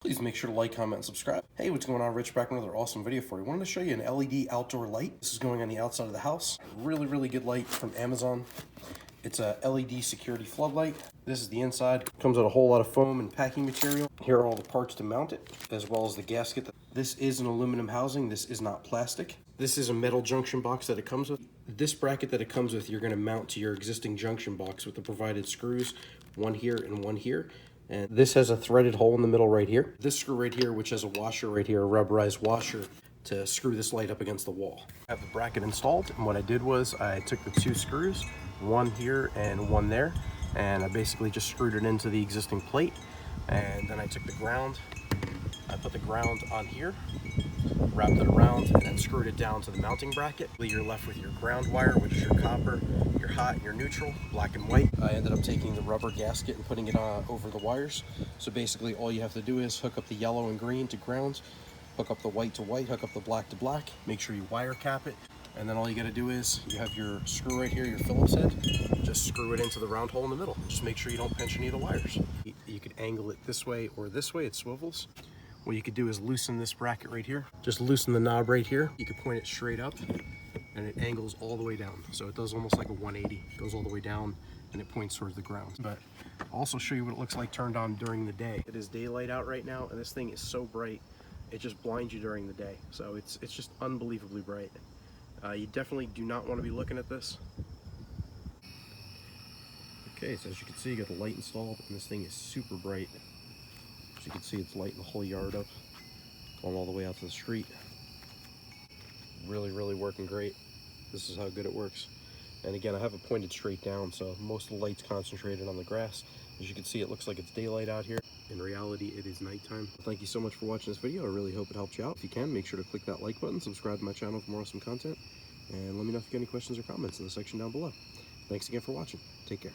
Please make sure to like, comment, and subscribe. Hey, what's going on? Rich back with another awesome video for you. I wanted to show you an LED outdoor light. This is going on the outside of the house. Really good light from Amazon. It's a LED security floodlight. This is the inside. Comes with a whole lot of foam and packing material. Here are all the parts to mount it, as well as the gasket. This is an aluminum housing. This is not plastic. This is a metal junction box that it comes with. This bracket that it comes with, you're going to mount to your existing junction box with the provided screws, one here and one here. And this has a threaded hole in the middle right here. This screw right here, which has a washer right here, a rubberized washer, to screw this light up against the wall. I have the bracket installed, and what I did was I took the two screws, one here and one there, and I basically just screwed it into the existing plate. And then I took the ground, I put the ground on here, wrapped it around, and then screwed it down to the mounting bracket. You're left with your ground wire, which is your copper, your hot, and your neutral, black and white. I ended up taking the rubber gasket and putting it over the wires. So basically all you have to do is hook up the yellow and green to ground, hook up the white to white, hook up the black to black, make sure you wire cap it, and then all you gotta do is you have your screw right here, your Phillips head, just screw it into the round hole in the middle. Just make sure you don't pinch any of the wires. You could angle it this way or this way, it swivels. What you could do is loosen this bracket right here. Just loosen the knob right here. You could point it straight up and it angles all the way down. So it does almost like a 180. It goes all the way down and it points towards the ground. But I'll also show you what it looks like turned on during the day. It is daylight out right now and this thing is so bright, it just blinds you during the day. So it's just unbelievably bright. You definitely do not want to be looking at this. Okay, so as you can see, you got the light installed and this thing is super bright. As you can see, it's lighting the whole yard up, going all the way out to the street. Really working great. This is how good it works. And again, I have it pointed straight down, so most of the light's concentrated on the grass. As you can see, it looks like it's daylight out here. In reality, it is nighttime. Thank you so much for watching this video. I really hope it helped you out. If you can, make sure to click that like button, subscribe to my channel for more awesome content, and let me know if you got any questions or comments in the section down below. Thanks again for watching. Take care.